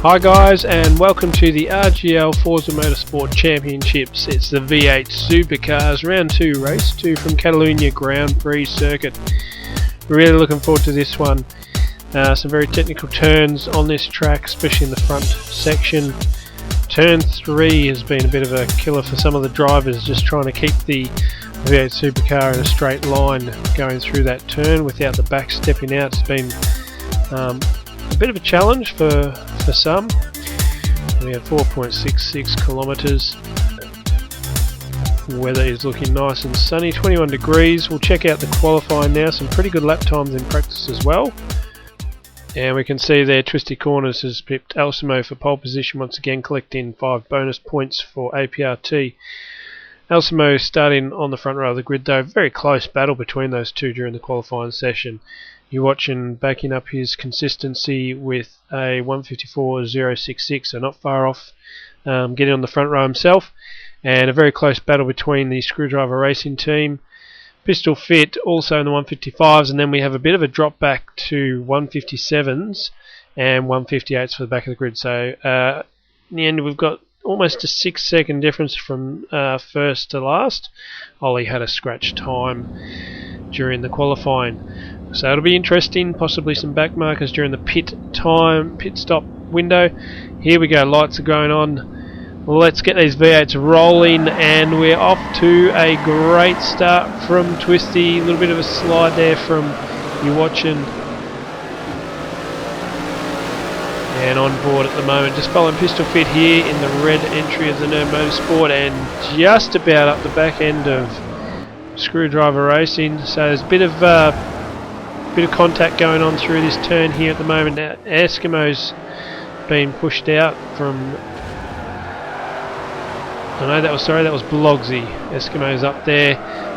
Hi guys, and welcome to the RGL Forza Motorsport Championships. It's the V8 Supercars Round 2 Race 2 from Catalunya Grand Prix Circuit. Really looking forward to this one. Some very technical turns on this track, especially in the front section. Turn 3 has been a bit of a killer for some of the drivers, just trying to keep the V8 Supercar in a straight line going through that turn without the back stepping out. It's been a bit of a challenge for some. We have 4.66 kilometres. Weather is looking nice and sunny, 21 degrees. We'll check out the qualifying now. Some pretty good lap times in practice as well. And we can see there Twistie Corners has pipped Alsimo for pole position once again, collecting 5 bonus points for APRT. Alsimo starting on the front row of the grid though. Very close battle between those two during the qualifying session. You're watching backing up his consistency with a 154.066, so not far off getting on the front row himself. And a very close battle between the Screwdriver Racing team. Pistol Fit also in the 155s, and then we have a bit of a drop back to 157s and 158s for the back of the grid. So in the end we've got almost a 6-second difference from first to last. Ollie had a scratch time during the qualifying. So it'll be interesting, possibly some back markers during the pit stop window. Here we go, lights are going on. Let's get these V8s rolling, and we're off to a great start from Twistie. A little bit of a slide there from you watching. And on board at the moment, just following Pistol Fit here in the red entry of the NERD Motorsport, and just about up the back end of Screwdriver Racing. So there's a bit of contact going on through this turn here at the moment. Now, Eskimo's been pushed out from. That was Blogsy. Eskimo's up there,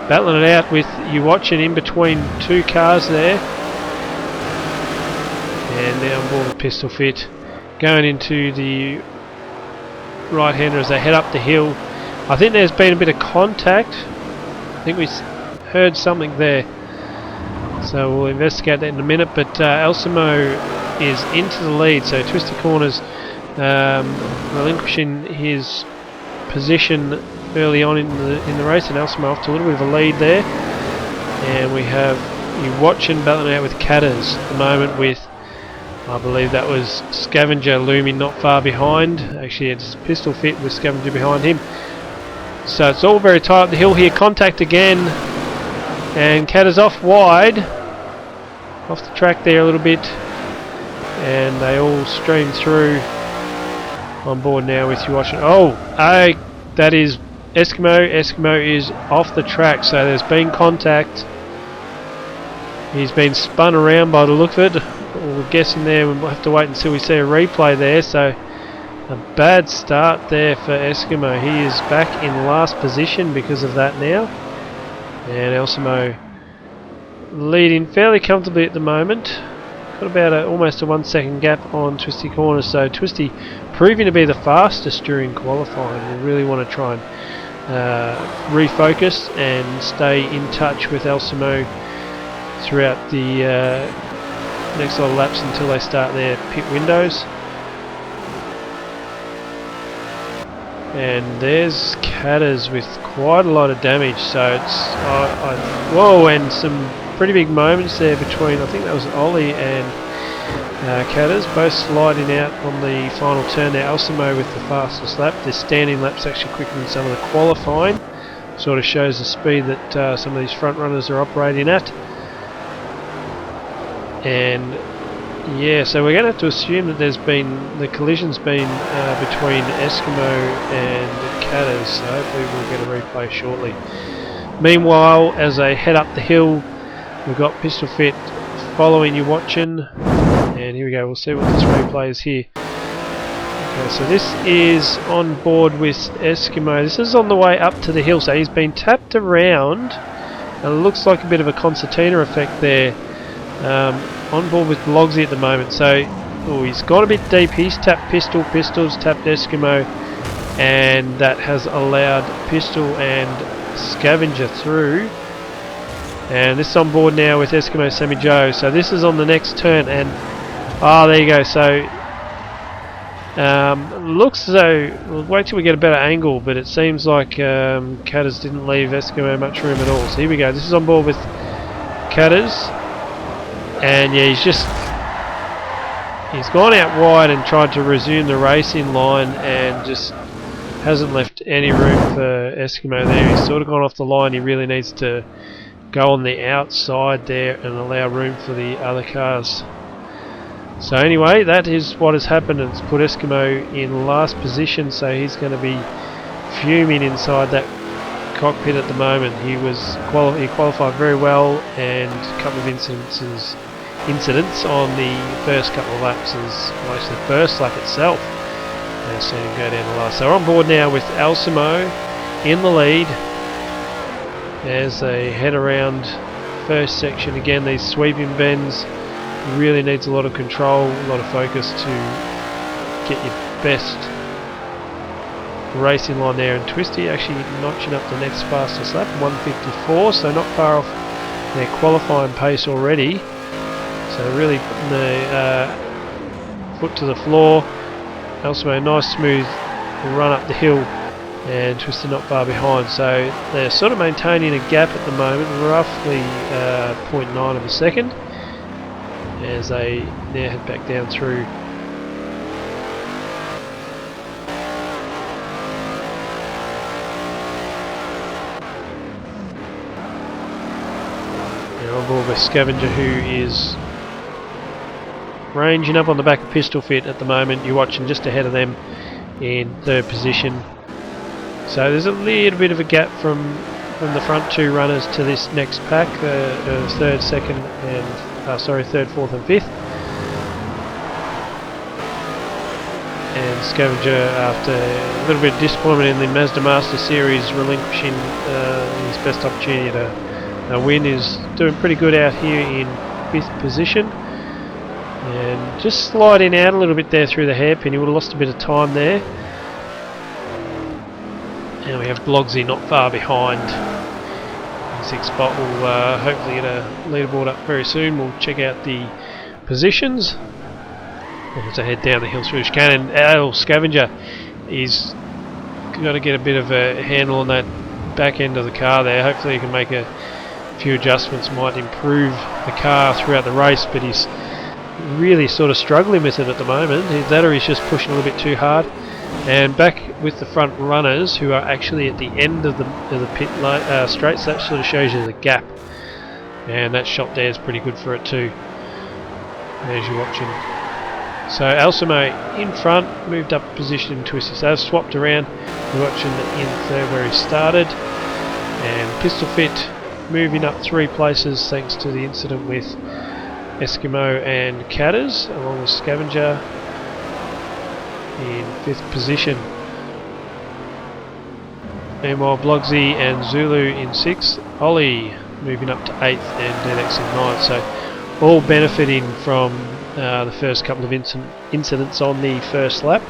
battling it out with you watching in between two cars there. And now on board with Pistol Fit, going into the right-hander as they head up the hill. I think there's been a bit of contact. I think we heard something there. So we'll investigate that in a minute, but Alsimo is into the lead, so Twistie Corners relinquishing his position early on in the race, and Alsimo off to a little bit of a lead there. And we have you watching battling out with Catters at the moment with, I believe that was Scavenger looming not far behind. Actually it's Pistol Fit with Scavenger behind him. So it's all very tight up the hill here. Contact again. And Catters off wide, off the track there a little bit, and they all stream through. On board now with you watching. That is Eskimo. Eskimo is off the track, so there's been contact. He's been spun around by the look of it. We're guessing there, we'll have to wait until we see a replay there. So a bad start there for Eskimo. He is back in last position because of that now. And Alsimo leading fairly comfortably at the moment. Got about almost a 1-second gap on Twistie Corners. So Twistie proving to be the fastest during qualifying. We really want to try and refocus and stay in touch with Alsimo throughout the next lot of laps until they start their pit windows. And there's Catters with quite a lot of damage, so it's whoa, and some pretty big moments there between, I think that was Ollie and Catters, both sliding out on the final turn there. Alsimo with the fastest lap. The standing lap's actually quicker than some of the qualifying. Sort of shows the speed that some of these front runners are operating at. And yeah, so we're going to have to assume that the collision's been between Eskimo and Catters, so hopefully we'll get a replay shortly. Meanwhile, as they head up the hill, we've got Pistol Fit following you watching, and here we go, we'll see what this replay is here. Okay, so this is on board with Eskimo. This is on the way up to the hill, so he's been tapped around, and it looks like a bit of a concertina effect there. On board with Blogsy at the moment, so he's got a bit deep. He's tapped Pistol's tapped Eskimo, and that has allowed Pistol and Scavenger through. And this is on board now with Eskimo Sammy Joe. So this is on the next turn, and there you go. So Looks as though, we'll wait till we get a better angle, but it seems like Catters didn't leave Eskimo much room at all. So here we go, this is on board with Catters, and yeah, he's gone out wide and tried to resume the racing line and just hasn't left any room for Eskimo there. He's sort of gone off the line. He really needs to go on the outside there and allow room for the other cars. So anyway, that is what has happened. It's put Eskimo in last position, so he's going to be fuming inside that cockpit at the moment. He qualified very well, and a couple of incidents on the first couple of laps, as well as the first lap itself. Now seeing him go down the last. So we're on board now with Alsimo in the lead as they head around first section. Again, these sweeping bends really needs a lot of control, a lot of focus to get your best racing line there. And Twistie actually notching up the next fastest lap, 1:54, so not far off their qualifying pace already. So really putting the foot to the floor. Alsimo, nice smooth run up the hill, and Twistie not far behind. So they're sort of maintaining a gap at the moment, roughly 0.9 of a second, as they now head back down through. Now on board with Scavenger, who is ranging up on the back of Pistol Fit at the moment. You're watching just ahead of them in third position. So there's a little bit of a gap from the front two runners to this next pack, third, second, and third, fourth, and fifth. And Scavenger, after a little bit of disappointment in the Mazda Master Series, relinquishing his best opportunity to win, is doing pretty good out here in fifth position. And just sliding out a little bit there through the hairpin. He would have lost a bit of time there. And we have Blogsy not far behind. Sixth spot. Will hopefully get a leaderboard up very soon. We'll check out the positions. As I head down the hill through the chicane. And Scavenger, he's got to get a bit of a handle on that back end of the car there. Hopefully he can make a few adjustments, might improve the car throughout the race, but he's really sort of struggling with it at the moment. That, or he's just pushing a little bit too hard. And back with the front runners, who are actually at the end of the pit straight, so that sort of shows you the gap. And that shot there is pretty good for it too, as you're watching. So Alsimo in front, moved up a position in Twistie. So they've swapped around. You're watching in third where he started. And Pistol Fit moving up 3 places thanks to the incident with Eskimo and Catters, along with Scavenger in 5th position. Meanwhile, Blogsy and Zulu in 6th, Ollie moving up to 8th, and DedX in 9th. So all benefiting from the first couple of incidents on the first lap.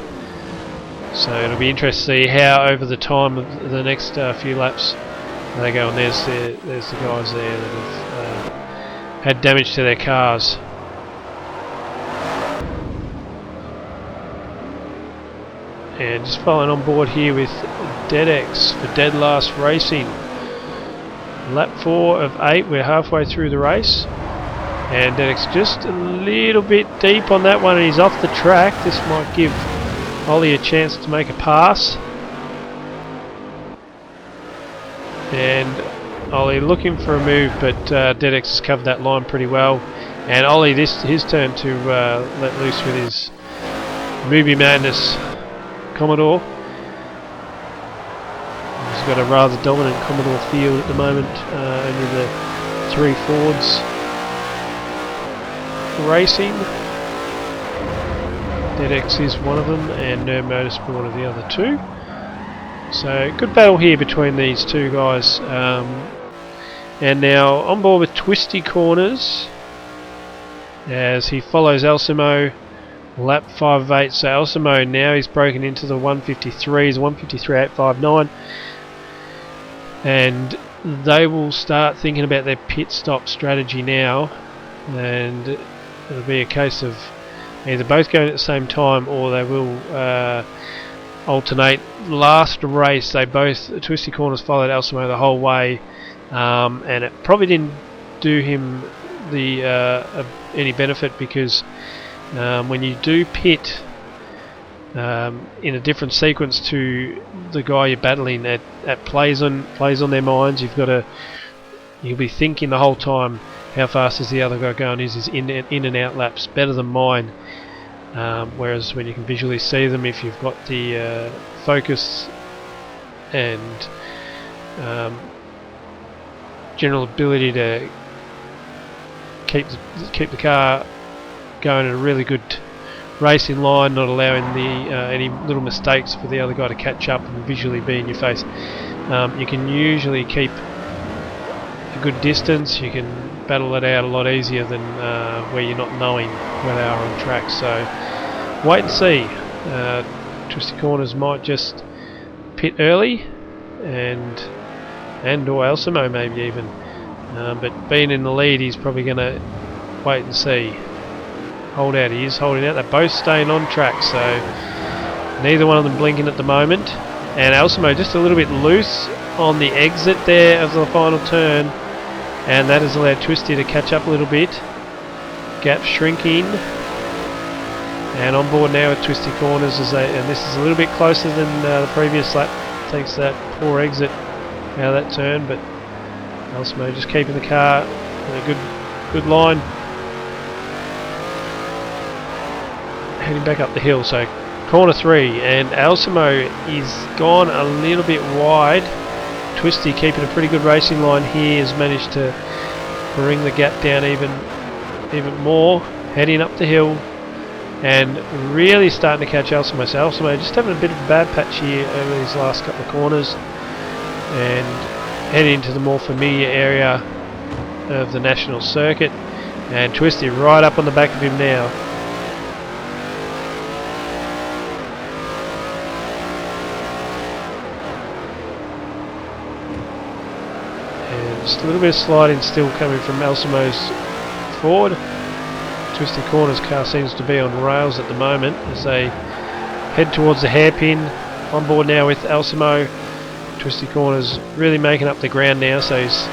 So it'll be interesting to see how over the time of the next few laps they go. And there's the guys there that have had damage to their cars. And just following on board here with DedX for Dead Last Racing. Lap 4 of 8, we're halfway through the race. And DedX just a little bit deep on that one, and he's off the track. This might give Ollie a chance to make a pass. And Ollie looking for a move, but DedX has covered that line pretty well. And Ollie, his turn to let loose with his Movie Madness Commodore. He's got a rather dominant Commodore field at the moment, only the 3 Fords racing. DedX is one of them, and NERD Motorsport are the other 2. So good battle here between these two guys. And now on board with Twistie Corners as he follows Alsimo, lap 5 of 8. So Alsimo now he's broken into the 153s, 153.859, and they will start thinking about their pit stop strategy now, and it'll be a case of either both going at the same time or they will alternate. Last race they both, Twistie Corners followed Alsimo the whole way, and it probably didn't do him the any benefit, because when you do pit in a different sequence to the guy you're battling, that plays on their minds. You'll be thinking the whole time, how fast is the other guy going? Is his in and out laps better than mine? Whereas when you can visually see them, if you've got the focus and general ability to keep the car going in a really good racing line, not allowing any little mistakes for the other guy to catch up and visually be in your face, you can usually keep a good distance. You can battle it out a lot easier than where you're not knowing where they are on track. So wait and see. Twistie Corners might just pit early, and or Alsimo maybe even, but being in the lead, he's probably going to wait and see. Hold out, he is holding out. They're both staying on track, so neither one of them blinking at the moment. And Alsimo just a little bit loose on the exit there of the final turn, and that has allowed Twistie to catch up a little bit. Gap shrinking, and on board now with Twistie Corners, and this is a little bit closer than the previous lap, thanks to that poor exit out of that turn. But Alsimo just keeping the car in a good line, heading back up the hill. So corner 3, and Alsimo is gone a little bit wide. Twistie keeping a pretty good racing line here, has managed to bring the gap down even more, heading up the hill and really starting to catch Alsimo. So Alsimo just having a bit of a bad patch here over these last couple of corners, and heading into the more familiar area of the national circuit, and Twistie right up on the back of him now. Just a little bit of sliding still coming from Alsimo's forward. Twistie Corners car seems to be on rails at the moment as they head towards the hairpin. On board now with Alsimo. Twistie Corners really making up the ground now, so he's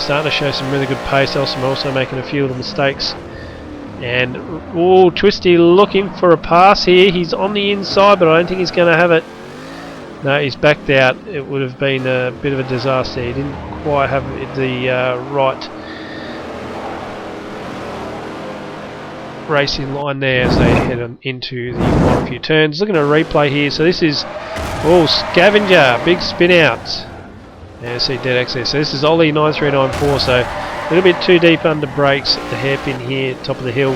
starting to show some really good pace. Alsimo also making a few little mistakes. And Twistie looking for a pass here. He's on the inside, but I don't think he's going to have it. No, he's backed out. It would have been a bit of a disaster. He didn't quite have the right racing line there as they head on into the final few turns. Looking at a replay here. So this is Scavenger, big spin out. Yeah, see dead access. So this is Ollie 9394. So a little bit too deep under brakes at the hairpin here, top of the hill,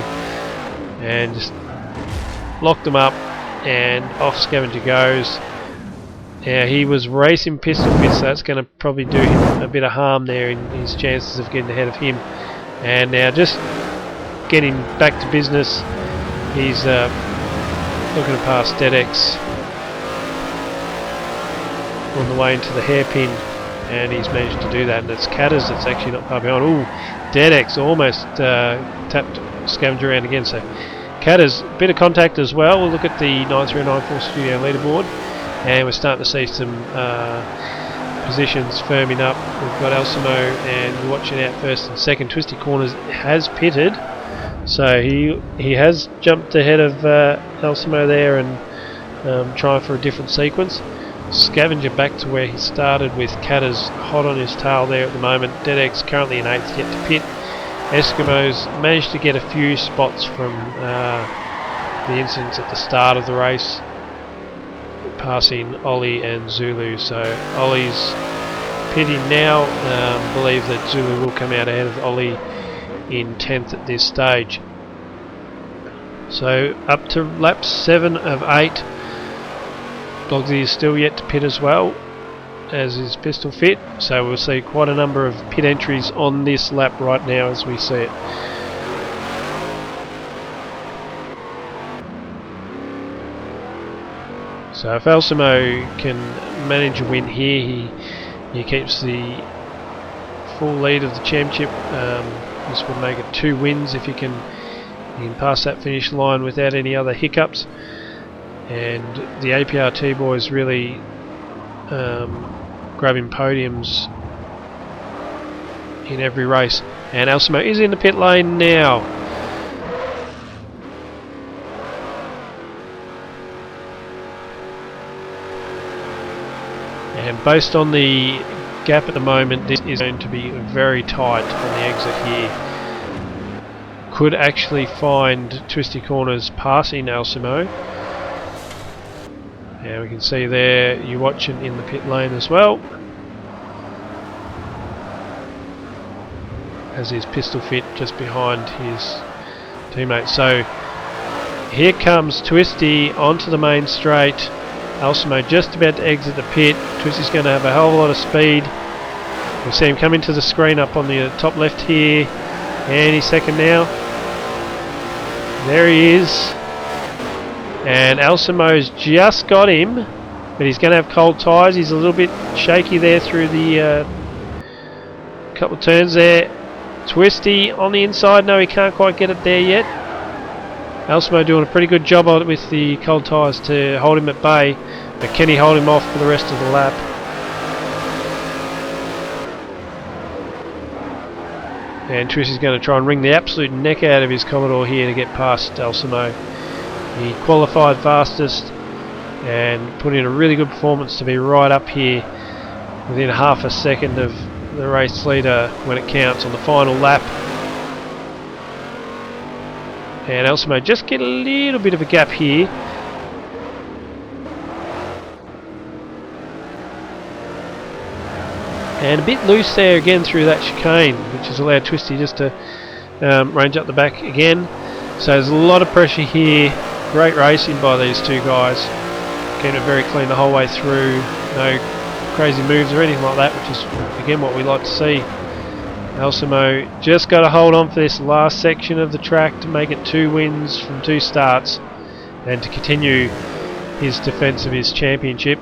and just locked them up, and off Scavenger goes. Yeah, he was racing pistol fit, so that's going to probably do him a bit of harm there in his chances of getting ahead of him. And now just getting back to business, he's looking to pass DeadX on the way into the hairpin, and he's managed to do that. And it's Catters that's actually not far behind. Ooh, DeadX almost tapped Scavenger around again. So Catters, bit of contact as well. We'll look at the 9394 studio leaderboard. And we're starting to see some positions firming up. We've got Alsimo and watching out first and second. Twistie Corners has pitted, so he has jumped ahead of Alsimo there and trying for a different sequence. Scavenger back to where he started with Catters hot on his tail there at the moment. DeadX currently in 8th, yet to pit. Eskimos managed to get a few spots from the incidents at the start of the race, passing Ollie and Zulu. So Ollie's pitting now. Believe that Zulu will come out ahead of Ollie in 10th at this stage. So up to lap 7 of 8. Blogsy is still yet to pit as well, as is pistol fit. So we'll see quite a number of pit entries on this lap right now as we see it. So if Alsimo can manage a win here, he keeps the full lead of the championship. This would make it 2 wins if he can He can pass that finish line without any other hiccups, and the APRT boys really grabbing podiums in every race. And Alsimo is in the pit lane now. And based on the gap at the moment, this is going to be very tight on the exit here. Could actually find Twistie Corners passing Alsimo. And we can see there, you're watching in the pit lane as well. As his pistol fit just behind his teammate. So here comes Twistie onto the main straight. Alsimo just about to exit the pit. Twistie's going to have a hell of a lot of speed. We'll see him come into the screen up on the top left here. And he's second now. There he is. And Alsimo's just got him. But he's going to have cold tyres. He's a little bit shaky there through the couple of turns there. Twistie on the inside. No, he can't quite get it there yet. Alsimo doing a pretty good job on it with the cold tyres to hold him at bay, but can he hold him off for the rest of the lap? And Twistie's going to try and wring the absolute neck out of his Commodore here to get past Alsimo. He qualified fastest and put in a really good performance to be right up here within half a second of the race leader when it counts on the final lap. And Alsimo just get a little bit of a gap here. And a bit loose there again through that chicane, which has allowed Twistie just to range up the back again. So there's a lot of pressure here. Great racing by these two guys. Keeping it very clean the whole way through. No crazy moves or anything like that, which is again what we like to see. Alsimo just got to hold on for this last section of the track to make it 2 wins from 2 starts and to continue his defence of his championship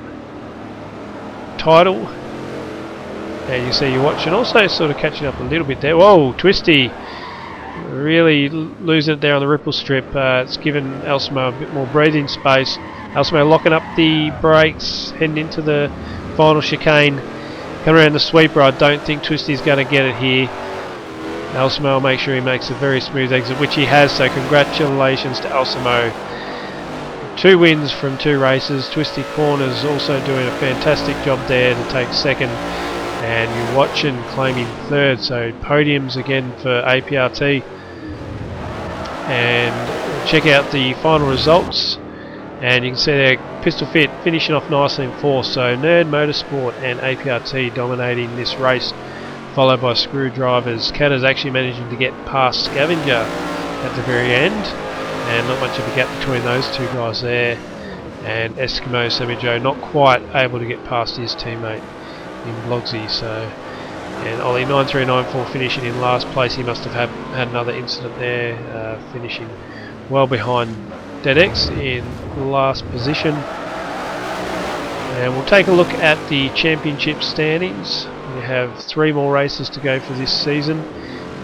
title. And you see you're watching, also sort of catching up a little bit there. Whoa, Twistie really losing it there on the ripple strip. It's given Alsimo a bit more breathing space. Alsimo locking up the brakes, heading into the final chicane. Coming around the sweeper, I don't think Twistie's going to get it here. Alsimo will make sure he makes a very smooth exit, which he has, so congratulations to Alsimo. 2 wins from 2 races. Twistie Corners also doing a fantastic job there to take second. And you're watching claiming third, so podiums again for APRT. And check out the final results. And you can see there, Pistol Fit finishing off nicely in 4th. So NERD Motorsport and APRT dominating this race, followed by Screwdrivers. Cata's actually managing to get past Scavenger at the very end, and not much of a gap between those 2 guys there. And Eskimo Sammy Joe not quite able to get past his teammate in Blogsy. So, and Ollie 9394 finishing in last place. He must have had another incident there, finishing well behind DeadX in last position. And we'll take a look at the championship standings. We have 3 more races to go for this season,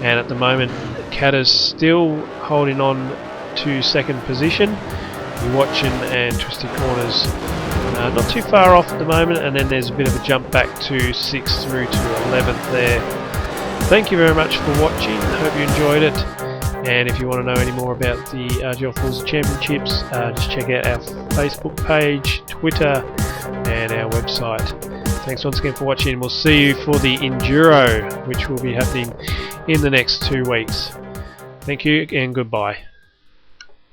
and at the moment Cata's still holding on to 2nd position. You're watching, and Twistie Corners not too far off at the moment, and then there's a bit of a jump back to 6th through to 11th there. Thank you very much for watching. Hope you enjoyed it. And if you want to know any more about the RGL Forza Championships, just check out our Facebook page, Twitter, and our website. Thanks once again for watching. We'll see you for the Enduro, which will be happening in the next 2 weeks. Thank you and goodbye.